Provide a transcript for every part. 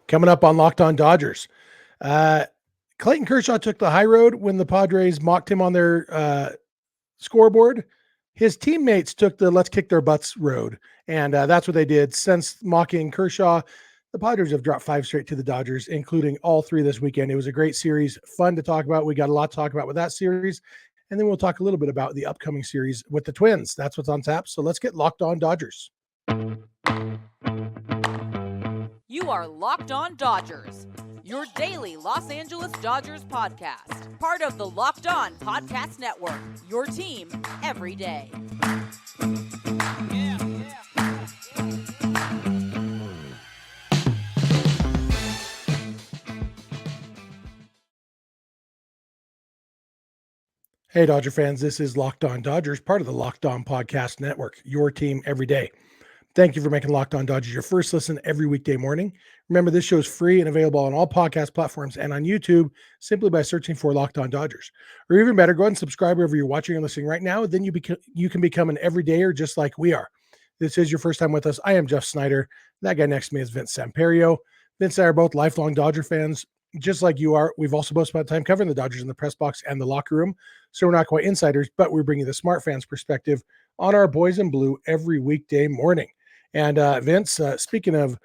Coming up on Locked On Dodgers. Clayton Kershaw took the high road when the Padres mocked him on their scoreboard. His teammates took the let's kick their butts road, and that's what they did. Since mocking Kershaw, the Padres have dropped 5 straight to the Dodgers, including all 3 this weekend. It was a great series, fun to talk about. We got a lot to talk about with that series, and then we'll talk a little bit about the upcoming series with the Twins. That's what's on tap, so let's get Locked On Dodgers. You are Locked On Dodgers, your daily Los Angeles Dodgers podcast. Part of the Locked On Podcast Network, your team every day. Hey, Dodger fans, this is Locked On Dodgers, part of the Locked On Podcast Network, your team every day. Thank you for making Locked On Dodgers your first listen every weekday morning. Remember, this show is free and available on all podcast platforms and on YouTube simply by searching for Locked On Dodgers. Or even better, go ahead and subscribe wherever you're watching or listening right now. Then you can become an everydayer just like we are. This is your first time with us. I am Jeff Snider. That guy next to me is Vince Samperio. Vince and I are both lifelong Dodger fans, just like you are. We've also both spent time covering the Dodgers in the press box and the locker room. So we're not quite insiders, but we're bringing the smart fans perspective on our boys in blue every weekday morning. And Vince, speaking of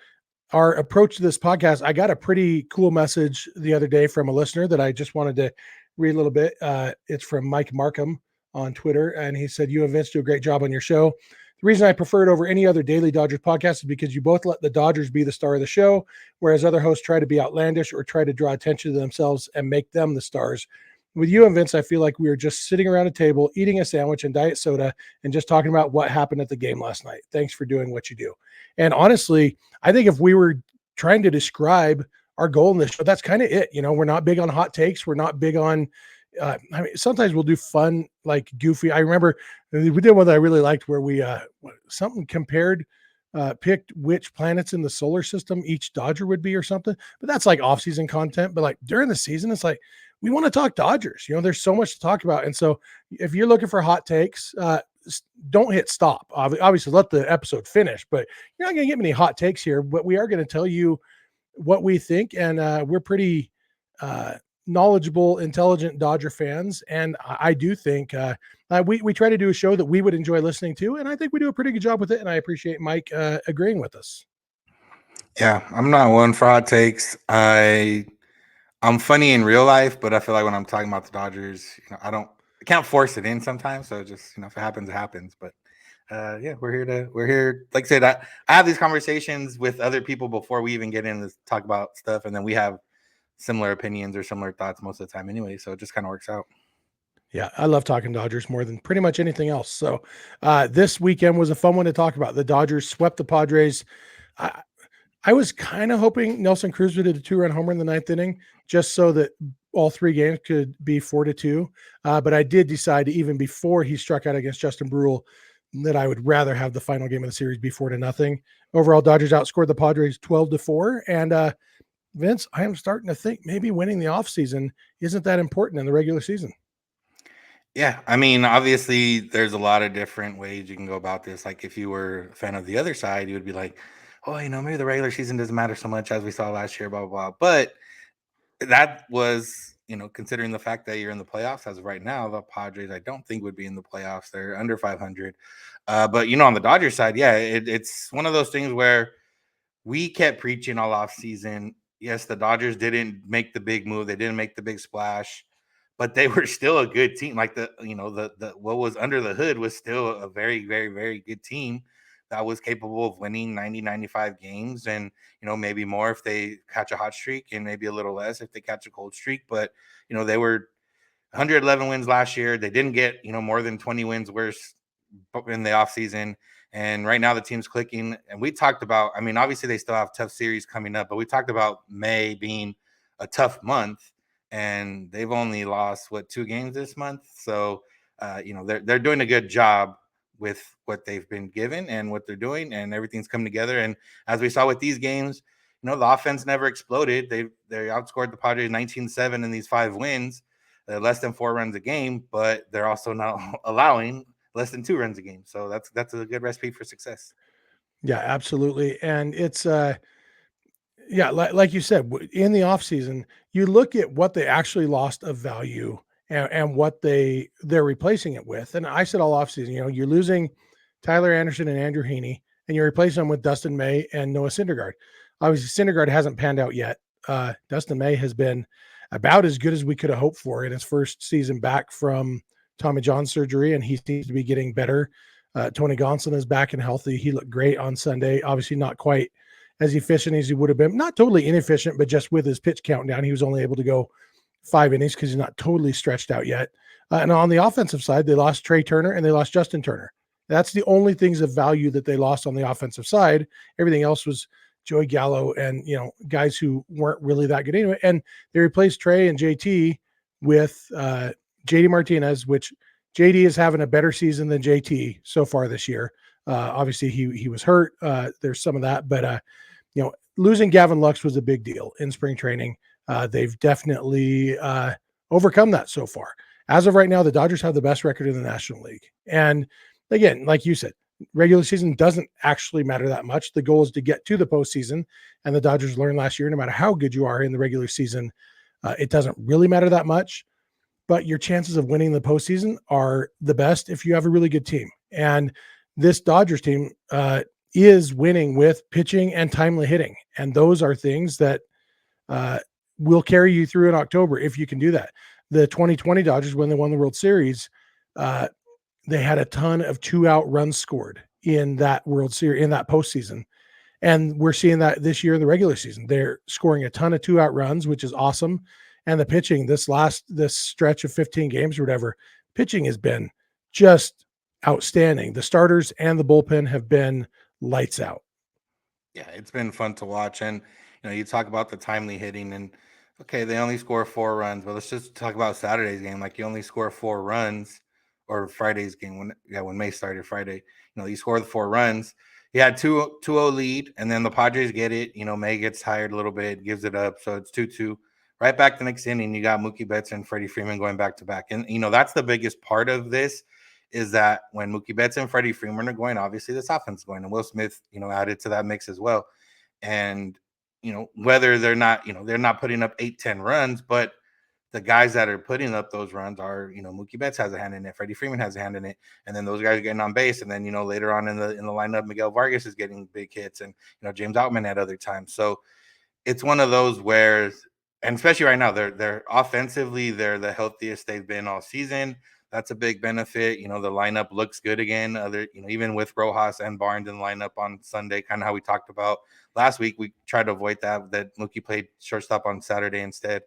our approach to this podcast, I got a pretty cool message the other day from a listener that I just wanted to read a little bit. It's from Mike Markham on Twitter, and he said, "You and Vince do a great job on your show. The reason I prefer it over any other daily Dodgers podcast is because you both let the Dodgers be the star of the show, whereas other hosts try to be outlandish or try to draw attention to themselves and make them the stars. With you and Vince, I feel like we are just sitting around a table, eating a sandwich and diet soda, and just talking about what happened at the game last night. Thanks for doing what you do." And honestly, I think if we were trying to describe our goal in this show, that's kind of it. You know, we're not big on hot takes. We're not big on, I mean, sometimes we'll do fun, like goofy. I remember we did one that I really liked where we, something compared, picked which planets in the solar system each Dodger would be or something. But that's like off-season content. But like during the season, it's like, we want to talk Dodgers. You know, there's so much to talk about. And so if you're looking for hot takes, don't hit stop. Obviously, let the episode finish, but you're not going to get many hot takes here. But we are going to tell you what we think. And we're pretty knowledgeable, intelligent Dodger fans. And I do think we try to do a show that we would enjoy listening to. And I think we do a pretty good job with it. And I appreciate Mike agreeing with us. Yeah, I'm not one for hot takes. I'm funny in real life, but I feel like when I'm talking about the Dodgers, you know, I can't force it in sometimes. So just, you know, if it happens, it happens. But yeah, we're here. Like I said, I have these conversations with other people before we even get in to talk about stuff. And then we have similar opinions or similar thoughts most of the time anyway. So it just kind of works out. Yeah, I love talking Dodgers more than pretty much anything else. So this weekend was a fun one to talk about. The Dodgers swept the Padres. I was kind of hoping Nelson Cruz would hit a 2-run homer in the 9th inning just so that all 3 games could be 4-2. But I did decide even before he struck out against Justin Brule that I would rather have the final game of the series be 4-0. Overall, Dodgers outscored the Padres 12-4. And Vince, I am starting to think maybe winning the offseason isn't that important in the regular season. Yeah, I mean, obviously, there's a lot of different ways you can go about this. Like, if you were a fan of the other side, you would be like, oh, you know, maybe the regular season doesn't matter so much as we saw last year, blah, blah, blah. But that was, you know, considering the fact that you're in the playoffs as of right now, the Padres, I don't think would be in the playoffs. They're under 500. But, you know, on the Dodgers side, yeah, it's one of those things where we kept preaching all off season. Yes, the Dodgers didn't make the big move. They didn't make the big splash, but they were still a good team. Like the what was under the hood was still a very, very, very good team that was capable of winning 90, 95 games and, you know, maybe more if they catch a hot streak and maybe a little less if they catch a cold streak. But, you know, they were 111 wins last year. They didn't get, you know, more than 20 wins worse in the offseason. And right now the team's clicking. And we talked about, I mean, obviously they still have tough series coming up, but we talked about May being a tough month. And they've only lost, 2 games this month. So, you know, they're doing a good job with what they've been given and what they're doing, and everything's come together. And as we saw with these games, you know, the offense never exploded. They outscored the Padres 19-7 in these 5 wins, less than 4 runs a game, but they're also not allowing less than 2 runs a game. So that's a good recipe for success. Yeah, absolutely. And it's Yeah, like you said, in the offseason, you look at what they actually lost of value and what they're replacing it with. And I said all offseason, you're losing Tyler Anderson and Andrew Heaney, and you're replacing them with Dustin May and Noah Syndergaard. Obviously, Syndergaard hasn't panned out yet. Dustin May has been about as good as we could have hoped for in his first season back from Tommy John surgery, and he seems to be getting better. Tony Gonsolin is back and healthy. He looked great on Sunday. Obviously, not quite as efficient as he would have been. Not totally inefficient, but just with his pitch count down, he was only able to go 5 innings because he's not totally stretched out yet. And on the offensive side, they lost Trey Turner and they lost Justin Turner. That's the only things of value that they lost on the offensive side. Everything else was Joey Gallo and, guys who weren't really that good anyway. And they replaced Trey and JT with JD Martinez, which JD is having a better season than JT so far this year. Obviously he was hurt. There's some of that, but losing Gavin Lux was a big deal in spring training. They've definitely overcome that so far. As of right now, the Dodgers have the best record in the National League. And again, like you said, regular season doesn't actually matter that much. The goal is to get to the postseason. And the Dodgers learned last year, no matter how good you are in the regular season, it doesn't really matter that much. But your chances of winning the postseason are the best if you have a really good team. And this Dodgers team is winning with pitching and timely hitting. And those are things that will carry you through in October if you can do that. The 2020 Dodgers, when they won the World Series, they had a ton of 2-out runs scored in that World Series, in that postseason. And we're seeing that this year in the regular season. They're scoring a ton of 2-out runs, which is awesome. And the pitching, this stretch of 15 games or whatever, pitching has been just outstanding. The starters and the bullpen have been lights out. Yeah, it's been fun to watch. And, you talk about the timely hitting and, okay, they only score 4 runs, but let's just talk about Saturday's game. Like, you only score 4 runs, or Friday's game when May started Friday. You score the 4 runs. He had 2-0 lead, and then the Padres get it. May gets tired a little bit, gives it up, so it's 2-2. Right back the next inning, you got Mookie Betts and Freddie Freeman going back to back. And, that's the biggest part of this is that when Mookie Betts and Freddie Freeman are going, obviously this offense is going. And Will Smith, added to that mix as well. And, whether they're not putting up 8-10 runs, but the guys that are putting up those runs are, Mookie Betts has a hand in it, Freddie Freeman has a hand in it, and then those guys are getting on base. And then, later on in the lineup, Miguel Vargas is getting big hits, and James Outman at other times. So it's one of those where, and especially right now, they're offensively, they're the healthiest they've been all season. That's a big benefit. The lineup looks good again. Even with Rojas and Barnes in the lineup on Sunday, kind of how we talked about last week, we tried to avoid that Mookie played shortstop on Saturday instead.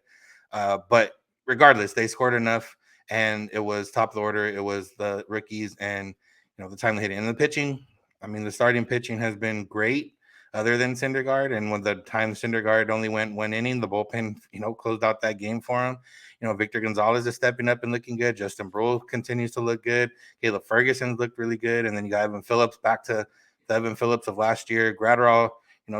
But regardless, they scored enough, and it was top of the order. It was the rookies and, the timely hitting and the pitching. I mean, the starting pitching has been great other than Syndergaard. And when the time Syndergaard only went 1 inning, the bullpen, closed out that game for him. Victor Gonzalez is stepping up and looking good. Justin Brule continues to look good. Caleb Ferguson's looked really good. And then you got Evan Phillips back to the Evan Phillips of last year. Gratterall,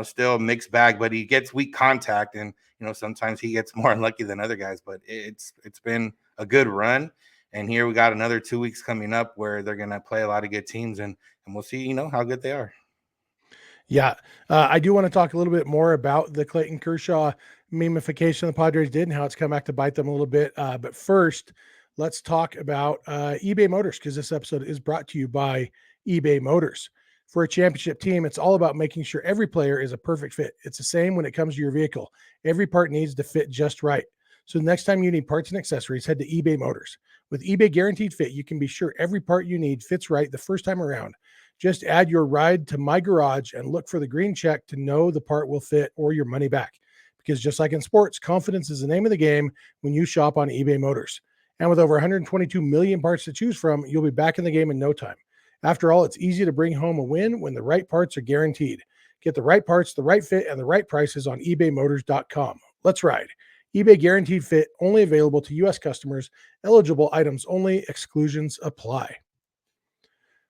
still mixed bag, but he gets weak contact. And, sometimes he gets more unlucky than other guys. But it's been a good run. And here we got another 2 weeks coming up where they're going to play a lot of good teams. And we'll see, how good they are. Yeah, I do want to talk a little bit more about the Clayton Kershaw memification the Padres did and how it's come back to bite them a little bit. But first, let's talk about eBay Motors, because this episode is brought to you by eBay Motors. For a championship team, it's all about making sure every player is a perfect fit. It's the same when it comes to your vehicle. Every part needs to fit just right. So next time you need parts and accessories, head to eBay Motors. With eBay Guaranteed Fit, you can be sure every part you need fits right the first time around. Just add your ride to My Garage and look for the green check to know the part will fit or your money back. Because just like in sports, confidence is the name of the game when you shop on eBay Motors. And with over 122 million parts to choose from, you'll be back in the game in no time. After all, it's easy to bring home a win when the right parts are guaranteed. Get the right parts, the right fit, and the right prices on ebaymotors.com. Let's ride. eBay Guaranteed Fit, only available to U.S. customers. Eligible items only. Exclusions apply.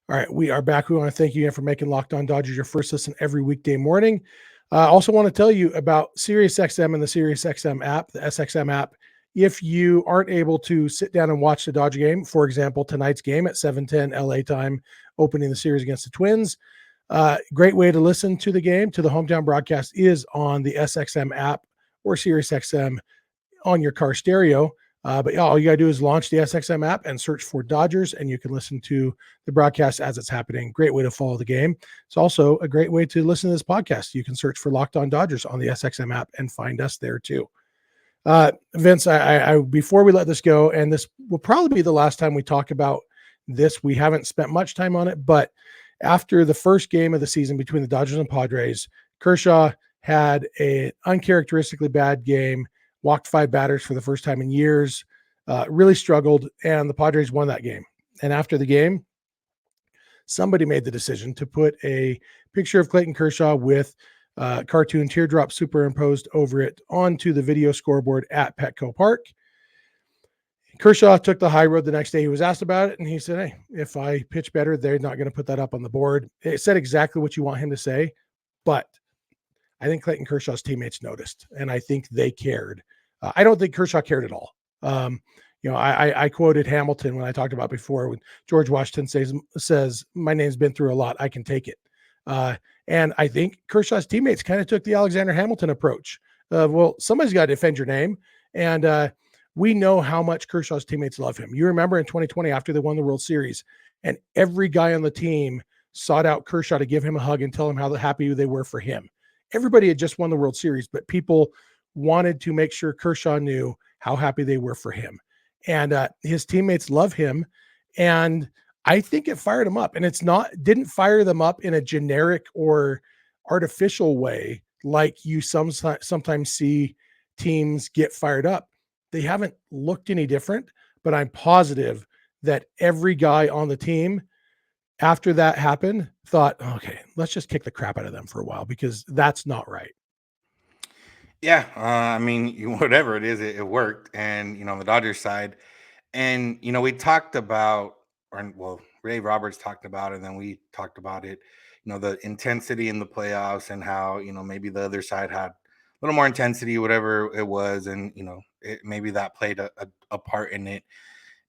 All right, we are back. We want to thank you again for making Locked On Dodgers your first listen every weekday morning. I also want to tell you about SiriusXM and the SiriusXM app, the SXM app. If you aren't able to sit down and watch the Dodger game, for example, tonight's game at 7:10 LA time, opening the series against the Twins, Great way to listen to the game, to the hometown broadcast, is on the SXM app or SiriusXM on your car stereo. But yeah, all you got to do is launch the SXM app and search for Dodgers, and you can listen to the broadcast as it's happening. Great way to follow the game. It's also a great way to listen to this podcast. You can search for Locked On Dodgers on the SXM app and find us there too. Vince, I before we let this go, and this will probably be the last time we talk about this. We haven't spent much time on it, but after the first game of the season between the Dodgers and Padres, Kershaw had an uncharacteristically bad game, walked 5 batters for the first time in years, really struggled, and the Padres won that game. And after the game, somebody made the decision to put a picture of Clayton Kershaw with cartoon teardrop superimposed over it onto the video scoreboard at Petco Park. Kershaw took the high road the next day. He was asked about it, and he said, hey, if I pitch better, they're not going to put that up on the board. It said exactly what you want him to say, but I think Clayton Kershaw's teammates noticed, and I think they cared. I don't think Kershaw cared at all. I quoted Hamilton when I talked about before, when George Washington says, my name's been through a lot, I can take it. And I think Kershaw's teammates kind of took the Alexander Hamilton approach of, well, somebody's got to defend your name. And we know how much Kershaw's teammates love him. You remember in 2020, after they won the World Series, and every guy on the team sought out Kershaw to give him a hug and tell him how happy they were for him. Everybody had just won the World Series, but people wanted to make sure Kershaw knew how happy they were for him. And his teammates love him. And I think it fired him up, and didn't fire them up in a generic or artificial way like you sometimes see teams get fired up. They haven't looked any different, but I'm positive that every guy on the team after that happened thought, okay, let's just kick the crap out of them for a while, because that's not right. Yeah, I mean, whatever it is, it worked. And on the Dodgers side, and we talked about, Ray Roberts talked about it, and then we talked about it. The intensity in the playoffs, and how maybe the other side had a little more intensity, whatever it was, and maybe that played a part in it.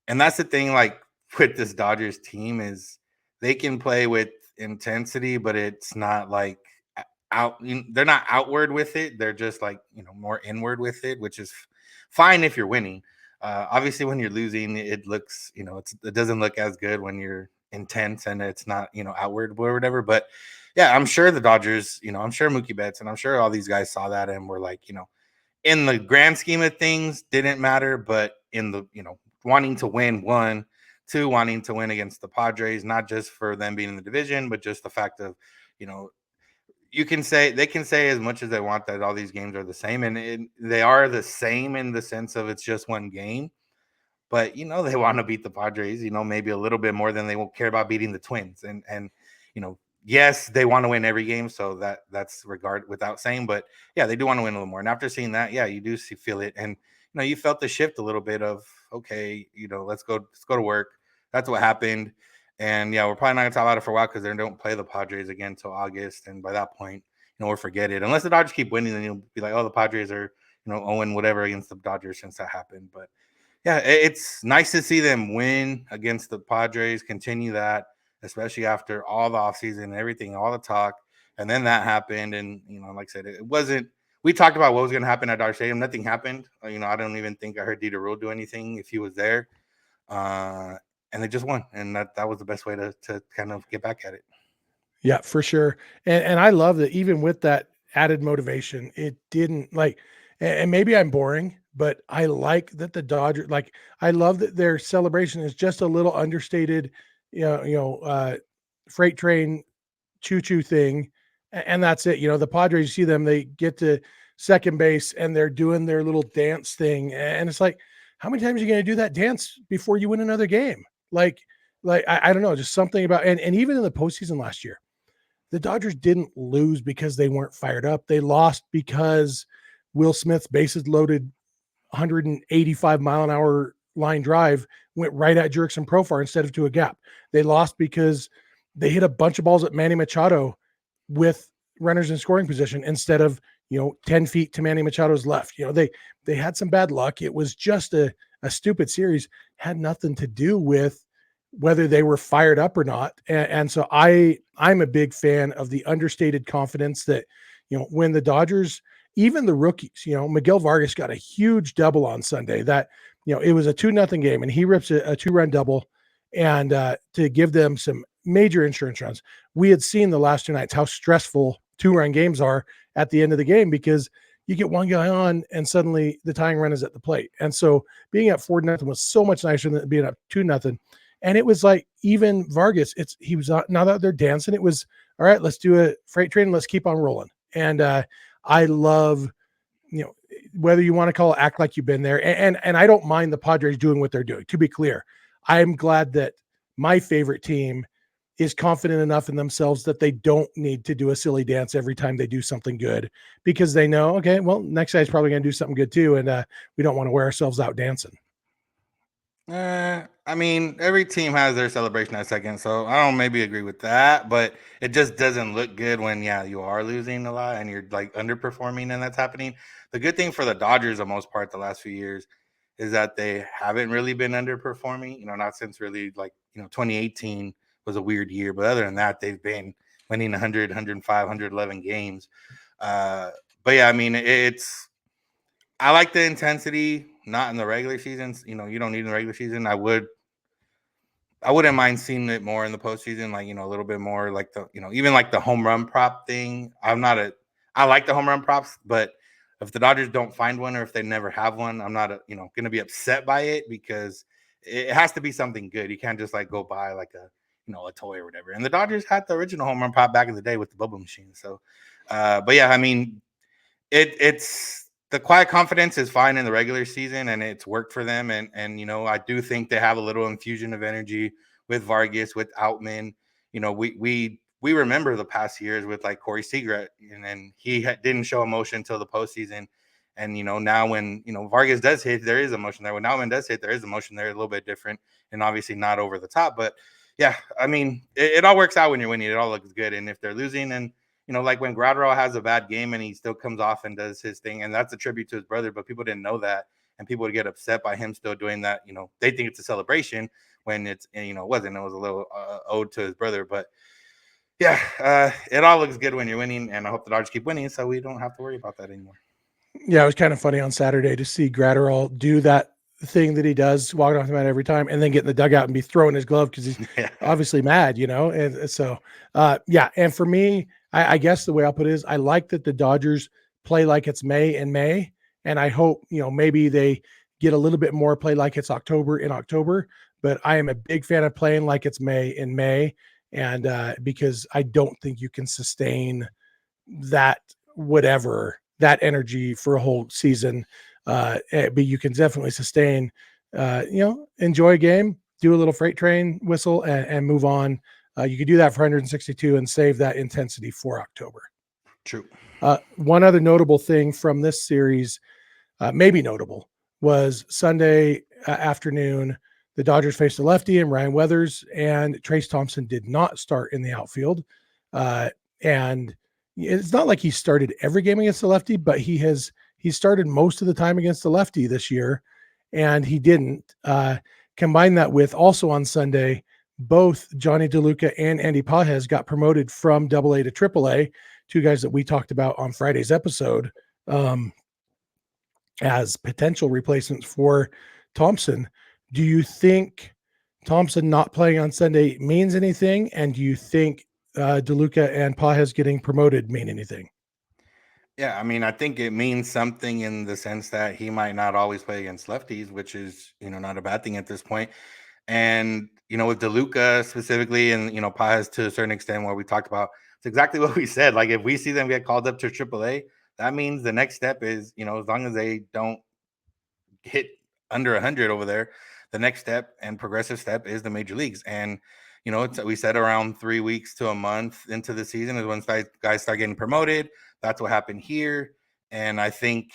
And that's the thing, like with this Dodgers team, is they can play with intensity, but it's not like they're not outward with it. They're just like more inward with it, which is fine if you're winning. Obviously when you're losing, it looks it doesn't look as good when you're intense and it's not outward or whatever. But yeah, I'm sure the Dodgers, I'm sure Mookie Betts, and I'm sure all these guys saw that and were like, in the grand scheme of things, didn't matter, but in the wanting to win, one, two, wanting to win against the Padres, not just for them being in the division, but just the fact of they can say as much as they want that all these games are the same, and they are the same in the sense of it's just one game. But they want to beat the Padres, maybe a little bit more than they won't care about beating the Twins. And yes, they want to win every game, so that's regard without saying. But yeah, they do want to win a little more. And after seeing that, yeah, you do feel it, and you felt the shift a little bit of, okay, let's go to work. That's what happened. And yeah, we're probably not gonna talk about it for a while because they don't play the Padres again until August. And by that point, we'll forget it. Unless the Dodgers keep winning, then you'll be like, oh, the Padres are, 0 whatever against the Dodgers since that happened. But yeah, it's nice to see them win against the Padres, continue that, especially after all the offseason and everything, all the talk. And then that happened. And, like I said, it wasn't, we talked about what was going to happen at Dodger Stadium. Nothing happened. I don't even think I heard Dieter Rule do anything if he was there. And they just won. And that was the best way to kind of get back at it. Yeah, for sure. And I love that even with that added motivation, it didn't and maybe I'm boring, but I like that the Dodgers, I love that their celebration is just a little understated, freight train choo-choo thing. And that's it. The Padres, you see them, they get to second base and they're doing their little dance thing. And it's like, how many times are you going to do that dance before you win another game? I don't know, just something about, and even in the postseason last year, the Dodgers didn't lose because they weren't fired up. They lost because Will Smith's bases loaded 185 mile an hour line drive went right at Jurickson Profar instead of to a gap. They lost because they hit a bunch of balls at Manny Machado with runners in scoring position instead of 10 feet to Manny Machado's left. They had some bad luck. It was just a stupid series. Had nothing to do with whether they were fired up or not. And so I'm a big fan of the understated confidence that, when the Dodgers, even the rookies, Miguel Vargas got a huge double on Sunday that, it was a 2-0 game and he rips a 2-run double and to give them some major insurance runs. We had seen the last 2 nights how stressful 2-run games are at the end of the game because you get one guy on and suddenly the tying run is at the plate. And so being at 4-0 was so much nicer than being up 2-0. And it was like, even Vargas, he was not out there dancing. It was, all right, let's do a freight train. Let's keep on rolling. And I love, whether you want to call it act like you've been there. And I don't mind the Padres doing what they're doing. To be clear, I'm glad that my favorite team is confident enough in themselves that they don't need to do a silly dance every time they do something good, because they know, okay, well, next guy's probably going to do something good too. And we don't want to wear ourselves out dancing. I mean, every team has their celebration at second, so I don't maybe agree with that, but it just doesn't look good when, you are losing a lot and you're like underperforming and that's happening. The good thing for the Dodgers, the most part, the last few years, is that they haven't really been underperforming. Not since really 2018 was a weird year, but other than that, they've been winning 100, 105, 111 games. But yeah, I mean, I like the intensity, not in the regular seasons. You don't need in the regular season. I wouldn't mind seeing it more in the postseason, a little bit more like even like the home run prop thing. I like the home run props, but if the Dodgers don't find one or if they never have one, I'm not, going to be upset by it because it has to be something good. You can't just go buy like a toy or whatever. And the Dodgers had the original home run prop back in the day with the bubble machine. So, but yeah, I mean, it's the quiet confidence is fine in the regular season and it's worked for them. And I do think they have a little infusion of energy with Vargas, with Outman. We remember the past years with like Corey Seager, and then he didn't show emotion until the postseason. And now when Vargas does hit, there is emotion there. When Outman does hit, there is emotion there, a little bit different, and obviously not over the top. But yeah, I mean, it all works out when you're winning. It all looks good. And if they're losing, and like when Gradwell has a bad game and he still comes off and does his thing, and that's a tribute to his brother, but people didn't know that, and people would get upset by him still doing that. They think it's a celebration when it's, it wasn't. It was a little ode to his brother, but yeah, it all looks good when you're winning, and I hope the Dodgers keep winning so we don't have to worry about that anymore. Yeah, it was kind of funny on Saturday to see Gratterall do that thing that he does, walking off the mat every time, and then get in the dugout and be throwing his glove because he's obviously mad, And so, yeah. And for me, I guess the way I'll put it is, I like that the Dodgers play like it's May in May, and I hope maybe they get a little bit more play like it's October in October. But I am a big fan of playing like it's May in May, and because I don't think you can sustain that energy for a whole season. But you can definitely sustain, enjoy a game, do a little freight train whistle and move on. You could do that for 162 and save that intensity for October. True. One other notable thing from this series, maybe notable, was Sunday afternoon. The Dodgers faced a lefty and Ryan Weathers, and Trace Thompson did not start in the outfield. And it's not like he started every game against the lefty, but he started most of the time against the lefty this year, and he didn't. Combine that with also on Sunday, both Johnny DeLuca and Andy Pages got promoted from AA to AAA, two guys that we talked about on Friday's episode as potential replacements for Thompson. Do you think Thompson not playing on Sunday means anything? And do you think DeLuca and Pages getting promoted mean anything? Yeah, I mean, I think it means something in the sense that he might not always play against lefties, which is, not a bad thing at this point. And, with DeLuca specifically and, Pages to a certain extent, where we talked about, it's exactly what we said. Like, if we see them get called up to AAA, that means the next step is, as long as they don't hit under 100 over there, the next step and progressive step is the major leagues. And, we said around 3 weeks to a month into the season is when guys start getting promoted. That's what happened here. And I think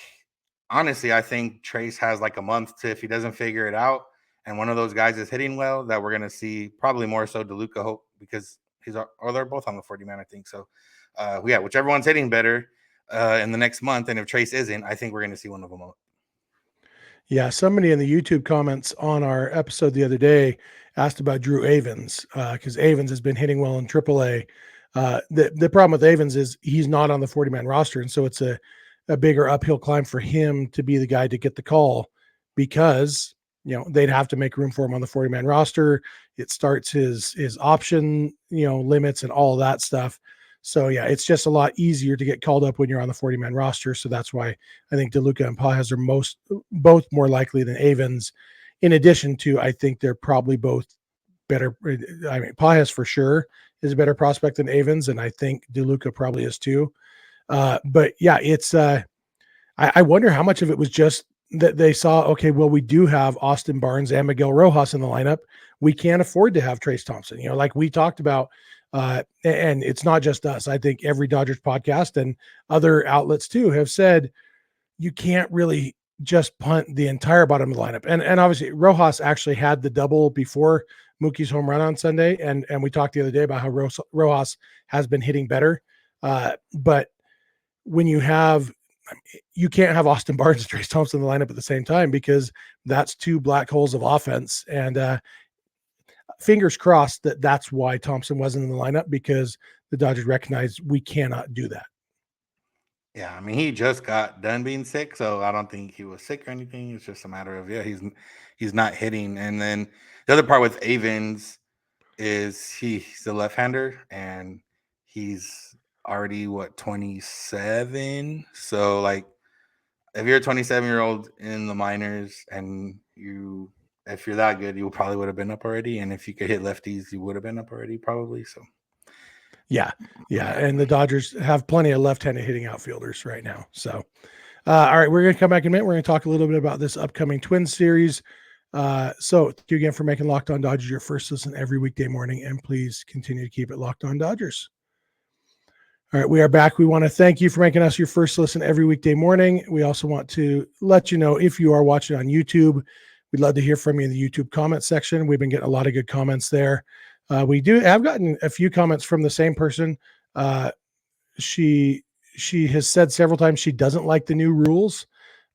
Trace has like a month to, if he doesn't figure it out and one of those guys is hitting well, that we're going to see probably more so DeLuca, hope, because they're both on the 40-man, I think. So, yeah, whichever one's hitting better in the next month. And if Trace isn't, I think we're going to see one of them out. Yeah, somebody in the YouTube comments on our episode the other day asked about Drew Avens because Avens has been hitting well in AAA. The problem with Avens is he's not on the 40-man roster, and so it's a bigger uphill climb for him to be the guy to get the call because they'd have to make room for him on the 40-man roster. It starts his option limits and all that stuff. So yeah, it's just a lot easier to get called up when you're on the 40-man roster. So that's why I think DeLuca and Pages are both more likely than Avens. In addition to, I think they're probably both better. I mean, Pages for sure is a better prospect than Avens, and I think DeLuca probably is too. But yeah, it's I wonder how much of it was just that they saw, okay, well, we do have Austin Barnes and Miguel Rojas in the lineup. We can't afford to have Trace Thompson, like we talked about. And it's not just us. I think every Dodgers podcast and other outlets too have said you can't really just punt the entire bottom of the lineup. And obviously Rojas actually had the double before Mookie's home run on Sunday. And we talked the other day about how Rojas has been hitting better. But when you can't have Austin Barnes and Trace Thompson in the lineup at the same time because that's two black holes of offense. And fingers crossed that's why Thompson wasn't in the lineup, because the Dodgers recognized we cannot do that. Yeah, I mean, he just got done being sick, so I don't think he was sick or anything. It's just a matter of he's not hitting. And then the other part with Avens is he's a left-hander and he's already 27. So like if you're a 27-year-old in the minors and if you're that good, you probably would have been up already. And if you could hit lefties, you would have been up already probably. So yeah. And the Dodgers have plenty of left-handed hitting outfielders right now. So all right, we're going to come back in a minute. We're going to talk a little bit about this upcoming Twins series. So thank you again for making Locked On Dodgers your first listen every weekday morning, and please continue to keep it Locked On Dodgers. All right, we are back. We want to thank you for making us your first listen every weekday morning. We also want to let you know, if you are watching on YouTube, we'd love to hear from you in the YouTube comment section. We've been getting a lot of good comments there. I've gotten a few comments from the same person. She has said several times she doesn't like the new rules.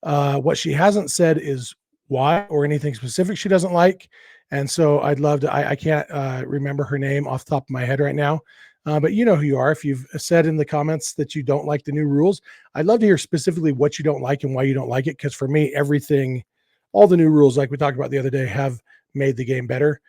What she hasn't said is why or anything specific she doesn't like. And so I'd love to, I can't remember her name off the top of my head right now. But you know who you are. If you've said in the comments that you don't like the new rules, I'd love to hear specifically what you don't like and why you don't like it. Because for me, all the new rules, like we talked about the other day, have made the game better.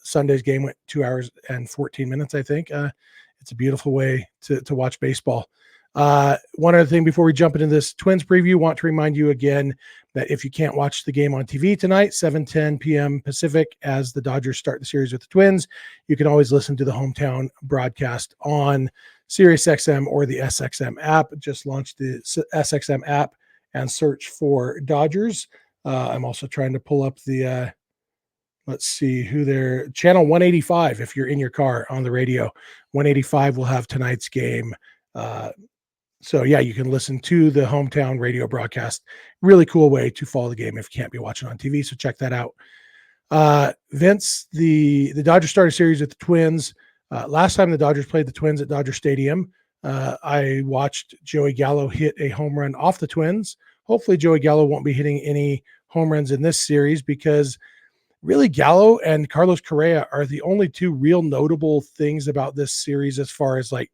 Sunday's game went 2 hours and 14 minutes, I think. It's a beautiful way to watch baseball. One other thing before we jump into this Twins preview, want to remind you again that if you can't watch the game on TV tonight, 7:10 p.m. Pacific, as the Dodgers start the series with the Twins, you can always listen to the hometown broadcast on SiriusXM or the SXM app. Just launch the SXM app and search for Dodgers. I'm also trying to pull up the let's see who they're channel 185. If you're in your car on the radio, 185 will have tonight's game. So yeah, you can listen to the hometown radio broadcast. Really cool way to follow the game if you can't be watching on TV. So check that out. Vince, the Dodgers started a series with the Twins. Last time the Dodgers played the Twins at Dodger Stadium, I watched Joey Gallo hit a home run off the Twins. Hopefully Joey Gallo won't be hitting any home runs in this series, because really Gallo and Carlos Correa are the only two real notable things about this series as far as like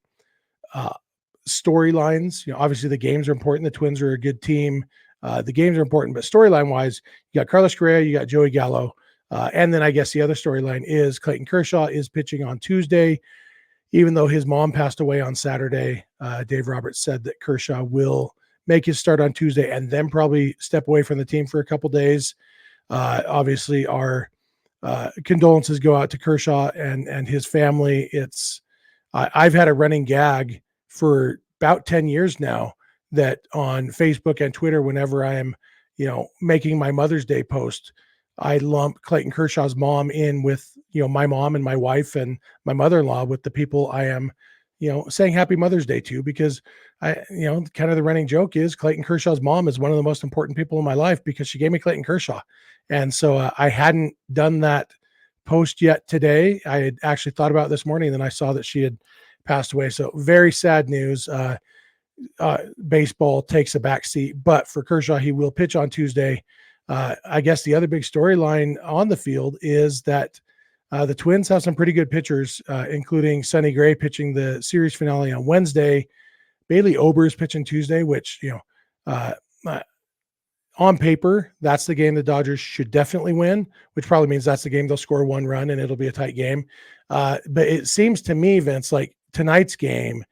storylines. Obviously the games are important. The Twins are a good team. The games are important, but storyline wise, you got Carlos Correa, you got Joey Gallo. And then I guess the other storyline is Clayton Kershaw is pitching on Tuesday, even though his mom passed away on Saturday. Dave Roberts said that Kershaw will make his start on Tuesday and then probably step away from the team for a couple days. Obviously our condolences go out to Kershaw and his family. I've had a running gag for about 10 years now that on Facebook and Twitter, whenever I am, making my Mother's Day post, I lump Clayton Kershaw's mom in with, my mom and my wife and my mother-in-law with the people I am, saying Happy Mother's Day to, because kind of the running joke is Clayton Kershaw's mom is one of the most important people in my life because she gave me Clayton Kershaw. And so I hadn't done that post yet today. I had actually thought about it this morning, and then I saw that she had passed away. So very sad news. Baseball takes a back seat, but for Kershaw, he will pitch on Tuesday. I guess the other big storyline on the field is that the Twins have some pretty good pitchers, including Sonny Gray pitching the series finale on Wednesday. Bailey Ober is pitching Tuesday, which, uh, on paper, that's the game the Dodgers should definitely win, which probably means that's the game they'll score 1 run and it'll be a tight game. But it seems to me, Vince, like tonight's game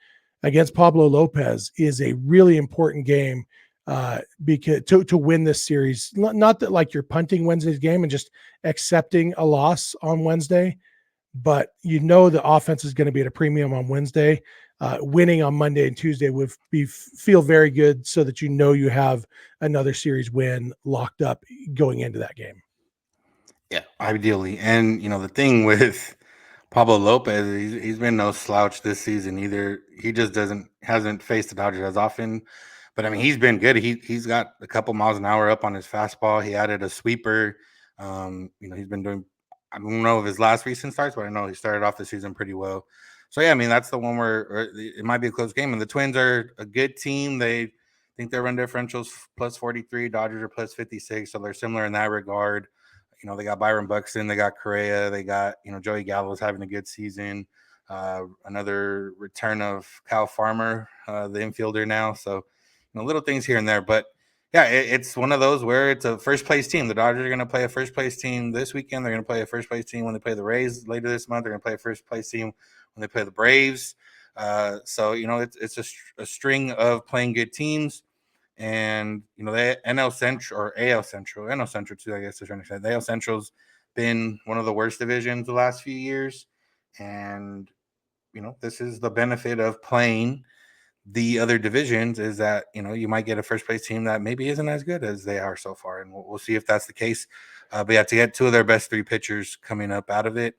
against Pablo Lopez is a really important game because to win this series. Not that like you're punting Wednesday's game and just accepting a loss on Wednesday, but the offense is going to be at a premium on Wednesday. Winning on Monday and Tuesday would feel very good, so that you have another series win locked up going into that game. Yeah, ideally. And the thing with Pablo Lopez, he's been no slouch this season either. He just hasn't faced the Dodgers as often. But I mean, he's been good. He's got a couple miles an hour up on his fastball. He added a sweeper. He's been doing. I don't know if his last recent starts, but I know he started off the season pretty well. So yeah, I mean that's the one where it might be a close game. And the Twins are a good team. They think their run differentials plus 43. Dodgers are plus 56, so they're similar in that regard. They got Byron Buxton, they got Correa, they got Joey Gallo's having a good season. Another return of Kyle Farmer, the infielder now. So little things here and there, but yeah, it's one of those where it's a first place team. The Dodgers are going to play a first place team this weekend. They're going to play a first place team when they play the Rays later this month. They're going to play a first place team when they play the Braves. So it's a string of playing good teams, and the NL Central or AL Central, NL Central too, I guess they're trying to say. The AL Central's been one of the worst divisions the last few years, and this is the benefit of playing the other divisions, is that you might get a first place team that maybe isn't as good as they are so far, and we'll see if that's the case. But yeah, to get 2 of their best 3 pitchers coming up out of it,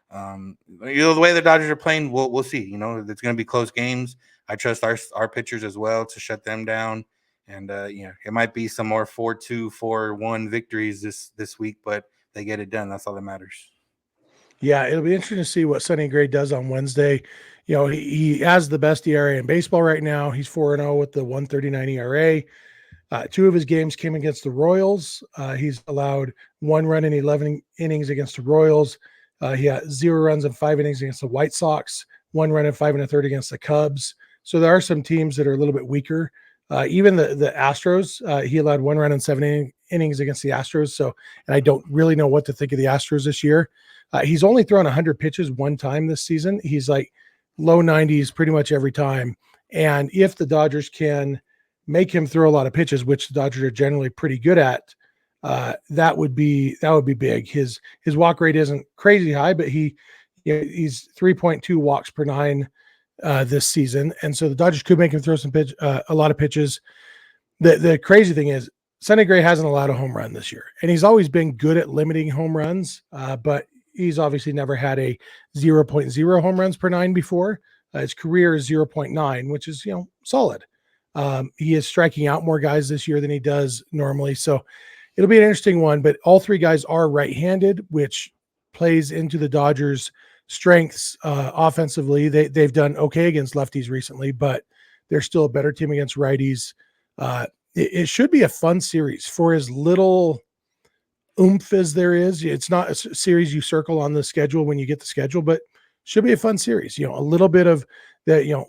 the way the Dodgers are playing, we'll see. It's going to be close games. I trust our pitchers as well to shut them down, and it might be some more 4-2, 4-1 victories this week, but they get it done. That's all that matters. Yeah, it'll be interesting to see what Sonny Gray does on Wednesday. He has the best ERA in baseball right now. He's 4-0 with the 1.39 ERA. 2 of his games came against the Royals. He's allowed 1 run in 11 innings against the Royals. He had 0 runs in 5 innings against the White Sox, 1 run in 5 1/3 against the Cubs. So there are some teams that are a little bit weaker. Even the Astros, he allowed 1 run in 7 innings against the Astros. So, and I don't really know what to think of the Astros this year. He's only thrown 100 pitches 1 time this season. He's like low 90s pretty much every time. And if the Dodgers can make him throw a lot of pitches, which the Dodgers are generally pretty good at, that would be big. His walk rate isn't crazy high, but he's 3.2 walks per 9 this season, and so the Dodgers could make him throw a lot of pitches. The crazy thing is Sonny Gray hasn't allowed a home run this year, and he's always been good at limiting home runs, but he's obviously never had a 0.0 home runs per 9 before. His career is 0.9, which is solid. He is striking out more guys this year than he does normally, so it'll be an interesting one. But all 3 guys are right-handed, which plays into the Dodgers' strengths offensively. They've done okay against lefties recently, but they're still a better team against righties. It should be a fun series for as little oomph as there is. It's not a series you circle on the schedule when you get the schedule, but should be a fun series. A little bit of that.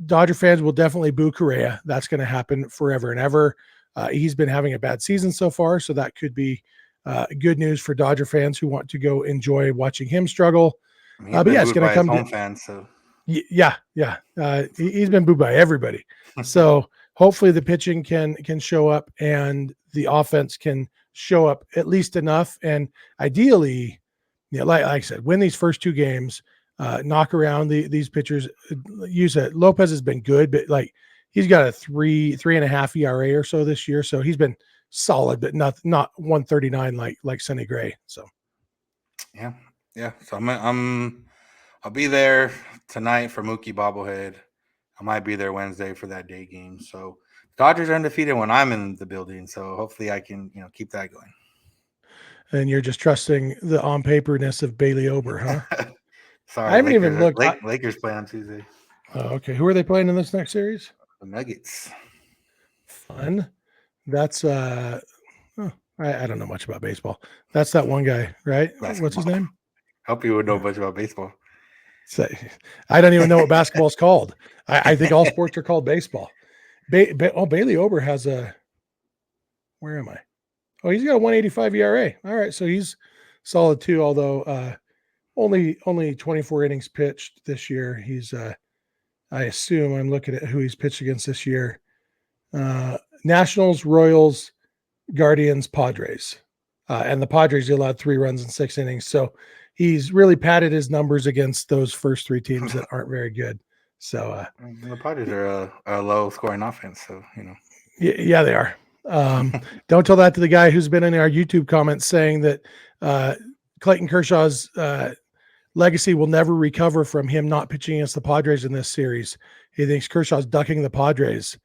Dodger fans will definitely boo Correa. That's going to happen forever and ever. He's been having a bad season so far, so that could be good news for Dodger fans who want to go enjoy watching him struggle. But yeah, it's going to come home fans. So yeah. He's been booed by everybody. So hopefully the pitching can show up and the offense can show up at least enough. And ideally, like I said, win these first 2 games, knock around these pitchers. You said Lopez has been good, but like he's got a 3.5 ERA or so this year. So he's been solid, but not 1.39 like Sonny Gray. So yeah. So I'll be there tonight for Mookie bobblehead. I might be there Wednesday for that day game. So Dodgers are undefeated when I'm in the building. So hopefully I can keep that going. And you're just trusting the on paperness of Bailey Ober, huh? Sorry, I haven't even looked. Lakers play on Tuesday. Okay, who are they playing in this next series? The Nuggets. Fun. That's I don't know much about baseball. That's that one guy, right? Basketball. What's his name? Hope you would know much about baseball. So, I don't even know what basketball's called. I think all sports are called baseball. Bailey Ober has a. Where am I? Oh, he's got a 185 ERA. All right, so he's solid too. Although only 24 innings pitched this year. He's I assume I'm looking at who he's pitched against this year. Nationals, Royals, Guardians, Padres. And the Padres, he allowed 3 runs in 6 innings. So he's really padded his numbers against those first 3 teams that aren't very good. So the Padres are a low scoring offense. So, Yeah, they are. Don't tell that to the guy who's been in our YouTube comments saying that Clayton Kershaw's legacy will never recover from him not pitching against the Padres in this series. He thinks Kershaw's ducking the Padres.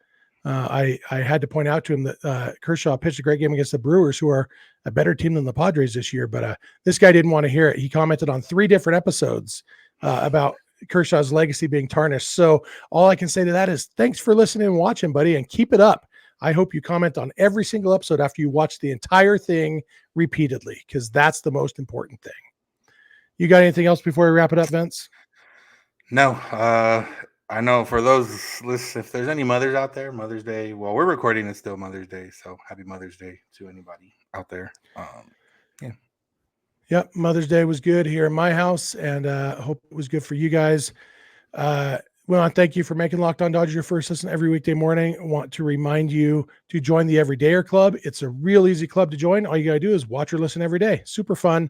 I had to point out to him that Kershaw pitched a great game against the Brewers, who are a better team than the Padres this year. But this guy didn't want to hear it. He commented on 3 different episodes about Kershaw's legacy being tarnished. So all I can say to that is thanks for listening and watching, buddy, and keep it up. I hope you comment on every single episode after you watch the entire thing repeatedly, because that's the most important thing. You got anything else before we wrap it up, Vince? No. I know for those lists, if there's any mothers out there, Mother's Day. Well, we're recording, it's still Mother's Day, so happy Mother's Day to anybody out there. Yeah. Yep, Mother's Day was good here in my house, and hope it was good for you guys. We want to thank you for making Locked On Dodgers your first listen every weekday morning. I want to remind you to join the Everydayer Club. It's a real easy club to join. All you got to do is watch or listen every day. Super fun.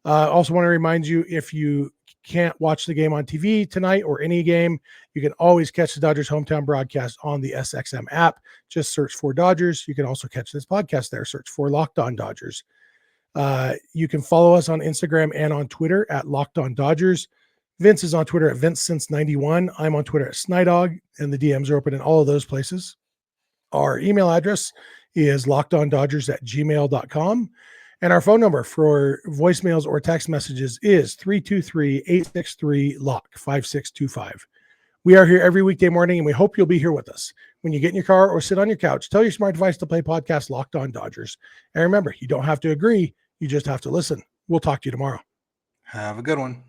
Also want to remind you, if you can't watch the game on TV tonight or any game, you can always catch the Dodgers hometown broadcast on the SXM app. Just search for Dodgers. You can also catch this podcast there. Search for Locked On Dodgers. You can follow us on Instagram and on Twitter at Locked On Dodgers. Vince is on Twitter at VinceSince91. I'm on Twitter at Snydog, and the DMs are open in all of those places. Our email address is lockedondodgers@gmail.com. And our phone number for voicemails or text messages is 323-863-LOCK 5625. We are here every weekday morning, and we hope you'll be here with us. When you get in your car or sit on your couch, tell your smart device to play podcast Locked On Dodgers. And remember, you don't have to agree. You just have to listen. We'll talk to you tomorrow. Have a good one.